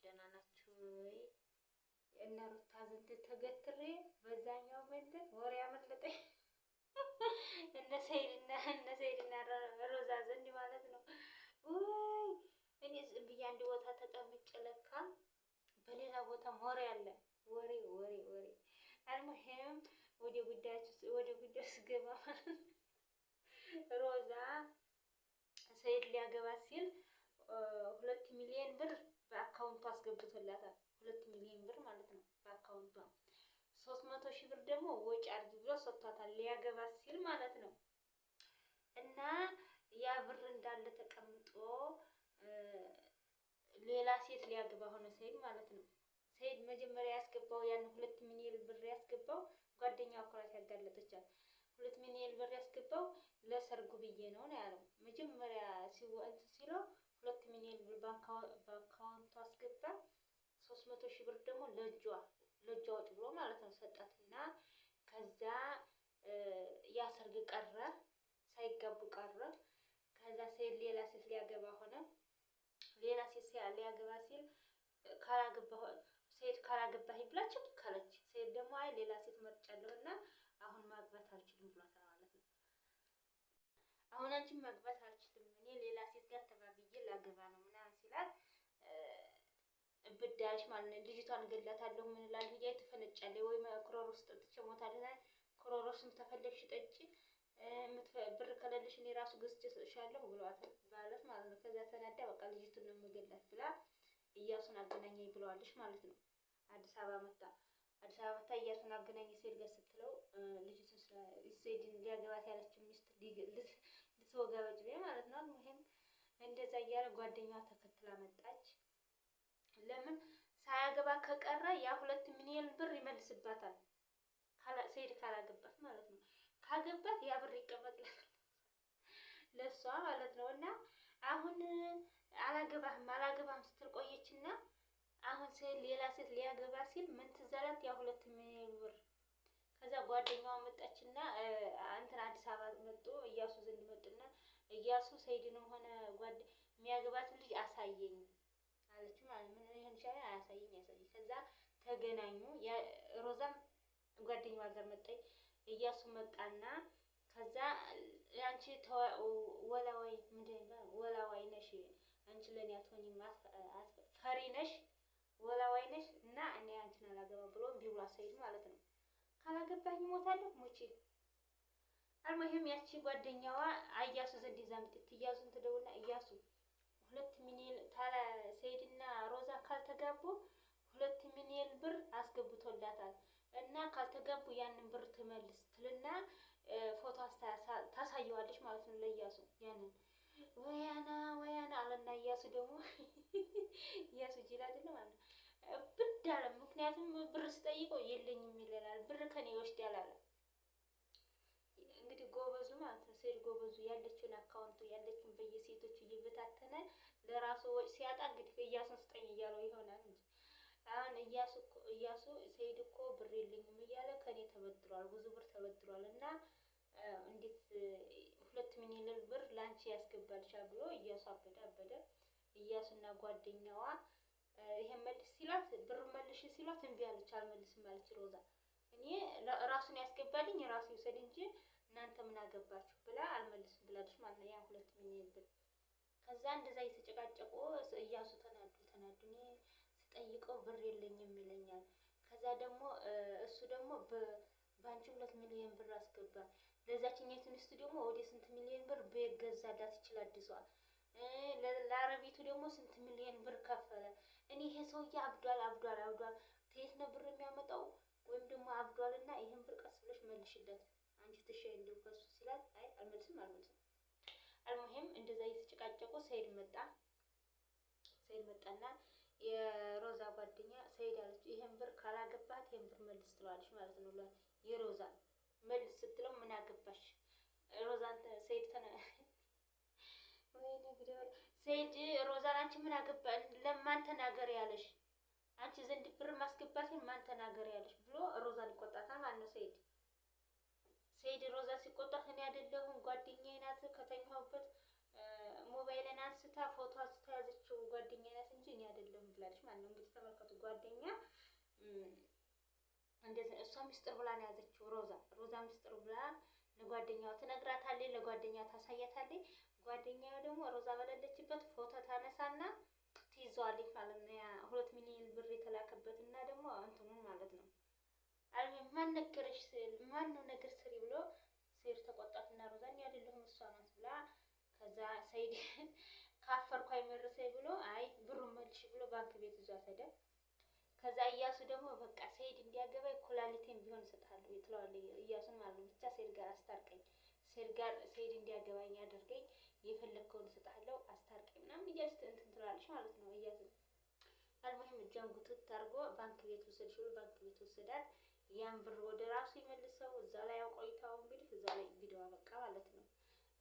ደህና ናችሁ ወይ? እነ ሩታ ዘንድ ተገትሬ በዛኛው መንደር ወሬ አመለጠኝ። እነ ሰይድና ሮዛ ዘንድ ማለት ነው። ውይ እኔ ዝም ብዬ አንድ ቦታ ተቀምጬ ለካ በሌላ ቦታ ወሬ አለ። ወሬ አልሙሄም ወደ ጉዳዩ ስገባ ሮዛ ሰይድ ሊያገባት ሲል 2 ሚሊዮን ብር በአካውንቱ አስገብቶላታል። 2 ሚሊዮን ብር ማለት ነው በአካውንቷ። 300,000 ብር ደግሞ ወጪ አድርጊ ብሎ ሰጥቷታል ሊያገባት ሲል ማለት ነው። እና ያ ብር እንዳለ ተቀምጦ ሌላ ሴት ሊያገባ ሆነ ሰይድ ማለት ነው። ሰይድ መጀመሪያ ያስገባው ያን 2 ሚሊዮን ብር ያስገባው ጓደኛው ኩራት ያጋለጠቻል። 2 ሚሊዮን ብር ያስገባው ለሰርጉ ብዬ ነው ያለው። መጀመሪያ ሲለው 2 ሚሊዮን ብር በአካውንቱ አስገባ። 300,000 ብር ደግሞ ለእጇ ወጥ ብሎ ማለት ነው ሰጣትና ከዛ ያ ሰርግ ቀረ፣ ሳይጋቡ ቀረ። ከዛ ሰይድ ሌላ ሴት ሊያገባ ሆነ። ሌላ ሴት ሊያገባ ሲል ሰይድ ካላገባህ ብላችሁ ካለች፣ ሰይድ ደግሞ አይ ሌላ ሴት መርጫለሁና አሁን ማግባት አልችልም ብሏታል ማለት ነው። አሁን አንቺም ማግባት አልችልም እኔ ሌላ ሴት ጋር ተባብዬ ላገባ ነው ምናምን ሲላት ብዳሽ ማለት ነው። ልጅቷን ገላታለሁ ምን እላለሁ እያይ ትፈነጫለች። ወይ ክሮሮስ ጠጥቼ እሞታለሁ። ክሮሮስም ተፈለግሽ ጠጪ፣ ብር ከሌለሽ እኔ ራሱ ገዝቼ እሰጥሻለሁ ብሏታል ማለት ነው። ከዛ ተናዳ በቃ ልጅቱን ነው የምገላት ብላ እያሱን አገናኘኝ ብለዋለች ማለት ነው። አዲስ አበባ መጣ እያሱን አገናኘኝ ሰይድ ጋር ስትለው ልጅቱን ሰይድን ሊያገባት ያለችው ሚስት ልትወጋ በጭቤ ማለት ነው። ይሄም እንደዛ እያለ ጓደኛዋ ተከትላ መጣች። ለምን ሳያገባ ከቀረ ያ 2 ሚሊዮን ብር ይመልስባታል። ሰይድ ካላገባት ማለት ነው። ካገባት ያ ብር ይቀመጥላል ለሷ ማለት ነው። እና አሁን አላገባህም ስትል ቆየችና አሁን ሰይድ ሌላ ሴት ሊያገባ ሲል ምን ትዝ አላት? ያ 2 ሚሊዮን ብር። ከዛ ጓደኛዋ መጣችና እንትን አዲስ አበባ መጡ፣ እያሱ ዘንድ መጡና እያሱ ሰይድንም ሆነ የሚያገባት ልጅ አሳየኝ አለች ማለት ምን ይሄን ሻይ አያሳየኝ። ከዛ ተገናኙ። ሮዛም ጓደኛዋ ጋር መጣች። እያሱ መጣና ከዛ አንቺ ወላዋይ ወላዋይ ነሽ አንቺ ለኔ አትሆኚም፣ ፈሪ ነሽ፣ ወላዋይ ነሽ እና እኔ አንቺን አላገባም ብሎ እምቢ ብሏት ሰይድ ማለት ነው። ካላገባኝ እሞታለሁ ሙቺ አልሙሂም ያቺ ጓደኛዋ እያሱ ዘንድ ይዛ መጣች። እያሱን ትደውልና እያሱ 2 ሚሊዮን ሰይድና ሮዛ ካልተጋቡ 2 ሚሊዮን ብር አስገብቶላታል እና ካልተጋቡ ያንን ብር ትመልስ ትልና ፎቶ ታሳየዋለች ማለት ነው ለእያሱ። ያንን ወያና አለና እያሱ ደግሞ እያሱ ጅል አይደለም ማለት ነው ብድ አለ። ምክንያቱም ብር ስጠይቀው የለኝም ይላል፣ ብር ከኔ ይወስዳል አለ። እንግዲህ ጎበዙ ማለት ነው ሰይድ ጎበዙ ያለችውን አካውንቱ ያለችውን በየሴቶቹ እየበታተነ ለራሱ ወጭ ሲያጣ እንግዲህ እያሱን ስጠኝ እያለው ይሆናል እንጂ አሁን እያሱ ሰይድ እኮ ብር የለኝም እያለ ከኔ ተበድሯል፣ ብዙ ብር ተበድሯል እና እንዴት 2 ሚሊዮን ብር ላንቺ ያስገባልሻል ብሎ እያሱ አበደ። እያሱና ጓደኛዋ ይሄን መልስ ሲላት ብር መልሽ ሲላት እምቢ አለች፣ አልመልስም አለች ሮዛ። እኔ ራሱን ያስገባልኝ ራሱ ይውሰድ እንጂ እናንተ ምን አገባችሁ ብላ አልመልስም ብላለች ማለት ነው ያ 2 ሚሊዮን ብር። ከዛ እንደዛ እየተጨቃጨቁ እያሱ ተናዱ እኔ ስጠይቀው ብር የለኝም ይለኛል። ከዛ ደግሞ እሱ ደግሞ በአንቺ 2 ሚሊዮን ብር አስገባ፣ ለዛችኛይቱ ሚስቱ ደግሞ ወደ ስንት ሚሊዮን ብር ቤት ገዛላት ይችላል አዲሷል። ለአረቢቱ ደግሞ ስንት ሚሊዮን ብር ከፈለ። እኔ ይሄ ሰውዬ አብዷል ከየት ነው ብር የሚያመጣው? ወይም ደግሞ አብዷልና ይሄን ብር ቀስ ብለሽ መልሽለት አንቺ ትሻይ እንደው ከሱ ሲላት አይ አልመልስም። አልሙሂም እንደዛ እየተጨቃጨቁ ሰይድ መጣና የሮዛ ጓደኛ ሰይድ አለች ይሄን ብር ካላገባት ይሄን ብር መልስ ትለዋለች ማለት ነው። የሮዛ መልስ ስትለው ምን አገባሽ ሮዛን ሰይድ ሮዛን አንቺ ምን አገባሽ ለማን ተናገር ያለሽ አንቺ ዘንድ ብር ማስገባት ማን ተናገር ያለሽ ብሎ ሮዛን ይቆጣታል ማለት ነው። ሰይድ ሮዛ ሲቆጣት እኔ አይደለሁም ጓደኛዬ ናት ከተኛሁበት ሞባይልን አንስታ ፎቶ አንስታ ያዘችው ጓደኛዬ ናት እንጂ እኔ አይደለሁም ብላለች ማለት ነው። ማለት ነው። እንግዲህ ተመልከቱ ጓደኛ እንደዚህ እሷ ሚስጥር ብላ ነው ያዘችው። ሮዛ ሚስጥር ብላ ለጓደኛዋ ትነግራታለች፣ ለጓደኛዋ ታሳያታለች። ጓደኛዋ ደግሞ ሮዛ በሌለችበት ፎቶ ታነሳና ትይዘዋለች ማለት ነው። ያ 2 ሚሊዮን ብር የተላከበት እና ደግሞ እንትኑ ማለት ነው። ማን ነገረሽ ማን ነው ነገር ስሪ ብሎ ሰይድ ተቆጣትና ሮዛን አይደለሁም እሷ ናት ብላ ከዛ ሰይድ ካፈርኩ አይመርሰኝ ብሎ አይ ብሩን መልሽ ብሎ ባንክ ቤት ይዟት ሄደ። ከዛ እያሱ ደግሞ በቃ ሰይድ እንዲያገባኝ ኩላሊቴን ቢሆን እሰጥሃለሁ ትለዋለች እያሱን ማለት ነው። ብቻ ሰይድ ጋር አስታርቀኝ፣ ሰይድ እንዲያገባኝ አድርገኝ፣ የፈለግከውን እሰጥሃለሁ አስታርቀኝ ምናምን እያለች እንትን ትላለች ማለት ነው። እያሱ አልሙሂም እጇን ጉትት አድርጎ ባንክ ቤት ወሰድሽ ብሎ ባንክ ቤት ወሰዳት። ያን ብር ወደ ራሱ ይመልሰው እዛ ላይ አቆይታው እንግዲህ እዛ ላይ ቪዲዮ በቃ ማለት ነው።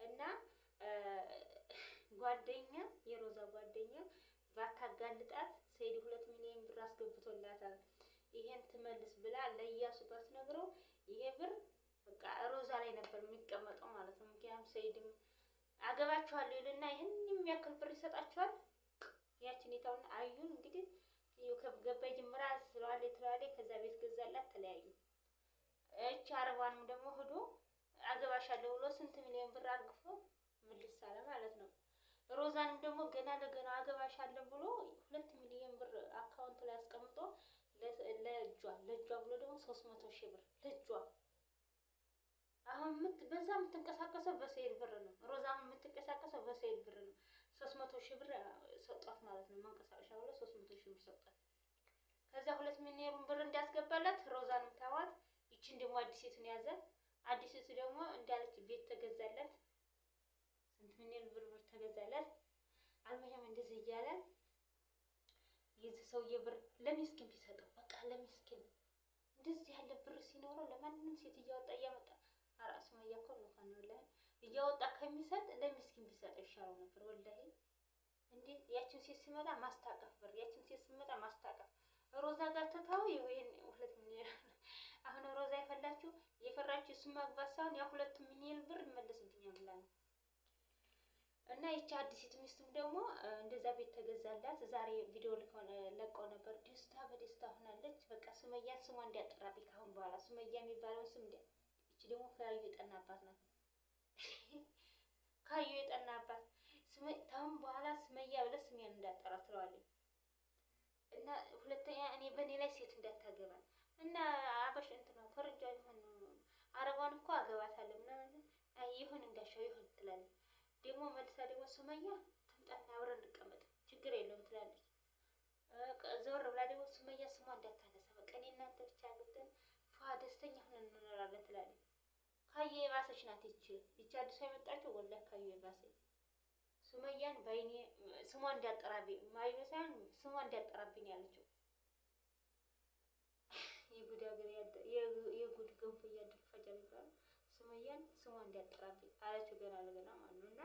እና ጓደኛ የሮዛ ጓደኛ ባታጋልጣት ሰይድ 2 ሚሊዮን ብር አስገብቶላታል። ይሄን ትመልስ ብላ ለእያሱ ባትነግረው ይሄ ብር በቃ ሮዛ ላይ ነበር የሚቀመጠው ማለት ነው። ምክንያቱም ሰይድም አገባችኋለሁ ይልና ይሄን የሚያክል ብር ይሰጣችኋል። ያችን የታውን አዩን እንግዲህ ከገባይ ጀምራ ስለዋለች ከዛ ቤት ገዛላት ተለያዩ። እቺ አረቧንም ደግሞ ሄዶ አገባሻለሁ ብሎ ስንት ሚሊዮን ብር አርግፎ ምልስ አለ ማለት ነው። ሮዛንም ደግሞ ገና ለገና አገባሻለሁ ብሎ 2 ሚሊዮን ብር አካውንት ላይ አስቀምጦ ለእጇ ብሎ ደግሞ 300 ሺህ ብር ለእጇ። አሁን በዛ የምትንቀሳቀሰው በሰይድ ብር ነው። ሮዛም የምትንቀሳቀሰው በሰይድ ብር ነው። 300 ሺህ ብር ሰጧት ማለት ነው። መንቀሳቀሻ ብሎ 300 ሺህ ብር ሰጧት። ከዛ 2 ሚሊዮን ብር እንዳስገባላት ሮዛንም ታዋት። ይቺን ደግሞ አዲሲቱን ያዘ። አዲሲቱ ደግሞ እንዳለች ቤት ተገዛላት። ስንት ሚሊዮን ብር ተገዛላት። አልሙሂም እንደዚህ እያለ የዚህ ሰውዬ ብር ለሚስኪን ቢሰጠው በቃ ለሚስኪን እንደዚህ ያለ ብር ሲኖረው ለማንንም ሴት እያወጣ እያመጣ አራስ ማያከው ነው ወላሂ እያወጣ ከሚሰጥ ለሚስኪን ቢሰጠው ይሻለው ነበር ወላሂ። እንዴ ያችን ሴት ሲመጣ ማስታቀፍ ብር ያችን ሴት ሲመጣ ማስታቀፍ ሮዛ ጋር ተታው ይሄን 2 ሚሊዮን አሁን ሮዛ የፈራችው እሱ ማግባት ሳይሆን ያ 2 ሚሊዮን ብር ይመለስብኛል ብላ ነው። እና ይቺ አዲሲቱ ሚስቱም ደግሞ እንደዛ ቤት ተገዛላት። ዛሬ ቪዲዮ ለቀው ነበር። ደስታ በደስታ ሆናለች። በቃ ሱመያ ስሟ እንዲያጠራብኝ ካሁን በኋላ ሱመያ የሚባለውን ስም ይቺ ደግሞ ካዩ የጠናባት ናት። ካዩ የጠናባት ታሁን በኋላ ሱመያ ብለህ ስሜን እንዳጠራ ትለዋለች። እና ሁለተኛ እኔ በእኔ ላይ ሴት እንዳታገባ እና አበሽ እንትና ፈረንጃ ይሁን አረቧን እኮ አገባታለሁ ምናምን ይሁን እንዳሻው ይሁን ትላለች። ደግሞ መልሳ ደግሞ ሱመያ ትምጣና አብረን እንቀመጥ ችግር የለውም ትላለች። ዘወር ብላ ደግሞ ሱመያ ስሟ እንዳታነሳ በቃ እኔ እናንተ ብቻ አግብተን ፏ ደስተኛ ሆነን እንኖራለን ትላለች። ካየ የባሰች ናት ይቺ አዲሷ የመጣችው ወላሂ ካየ የባሰች ሱመያን በይኔ ስሟ እንዳጠራብኝ ማይነ ሳይሆን ስሟ እንዳጠራብኝ ያለችው የጉድ ሀገር የጉድ ገንፎ እያደር ፈጃል ይባላል። ሱመያን ስሟ እንዳጠራብኝ አለችው ገና ለገና ማለት ነው። እና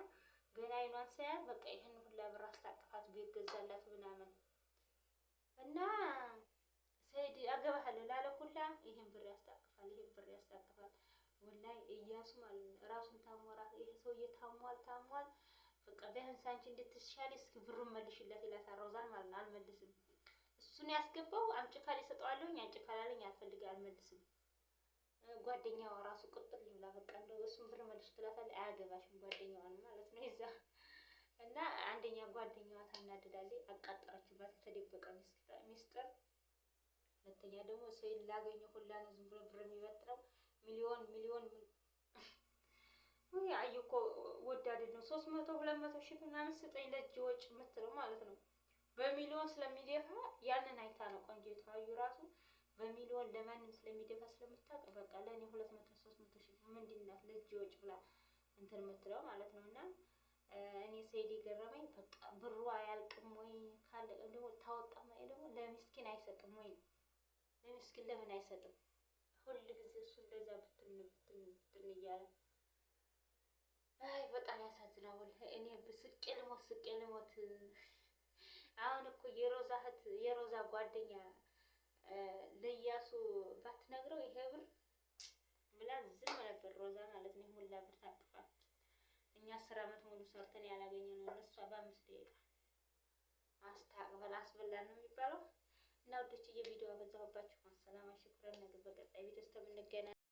ገና አይኗን ሳያት በቃ ይሄን ሁላ ብር አስታቅፋት ቤት ገዛላት ምናምን እና ሰይድ አገባሃለሁ ላለ ሁላ ይሄን ብር ያስታቅፋል ወላሂ እያሱ ማለት ነው። ራሱን ታሟራ ይሄ ሰውዬ ታሟል በቃ ቢያንስ አንቺ እንድትሻል እስኪ ብሩን መልሽለት ይላታል ሮዛን ማለት ነው። አልመልስም እሱን ያስገባው አምጪ ካለ እሰጠዋለሁኝ አንቺ ካላለኝ አልፈልግም አልመልስም። ጓደኛዋ ራሱ ቁጥር ይብላ በቃ እንደው እሱን ብር መልሽ ትላታለች። አያገባሽም ጓደኛዋን ማለት ነው ይዛ እና አንደኛ ጓደኛዋ ታናድዳለች። አቃጠረችባት የተደበቀ ሚስጥር። ሁለተኛ ደግሞ ሰይድ ላገኘው ሁላ ነው ዝም ብሎ ብር የሚበጥረው ሚሊዮን ወይ አዩ እኮ ወዳድ ነው። 300 200 ሺህ ምናምን ስጠኝ ለእጅ ወጭ የምትለው ማለት ነው። በሚሊዮን ስለሚደፋ ያንን አይታ ነው ቆንጆ አዩ ራሱ በሚሊዮን ለማንም ስለሚደፋ ስለምታውቅ በቃ ለኔ 200 300 ሺህ ምንድናት ለእጅ ወጭ ብላ እንትን የምትለው ማለት ነው። እና እኔ ሰይድ ገረመኝ በቃ ብሩ አያልቅም ወይ ካለ ደግሞ ታወጣ ማለት ደግሞ ለሚስኪን አይሰጥም ወይ ለሚስኪን ለምን አይሰጥም? ሁሉ ጊዜ እሱ እንደዛ ብትን እያለ አይ በጣም ያሳዝናል። እኔ ስቄ ልሞት አሁን እኮ የሮዛ ጓደኛ ለእያሱ ባትነግረው ይሄ ብር ብላ ዝም ነበር ሮዛ ማለት ነው። ሁላ ብር ታጥፋት እኛ 10 አመት ሙሉ ሰርተን ያላገኘነው እሷ በ5 ደቂቃ አስታቅበል አስበላ ነው የሚባለው። እና ውዶችዬ ቪዲዮ አበዛሁባችሁ።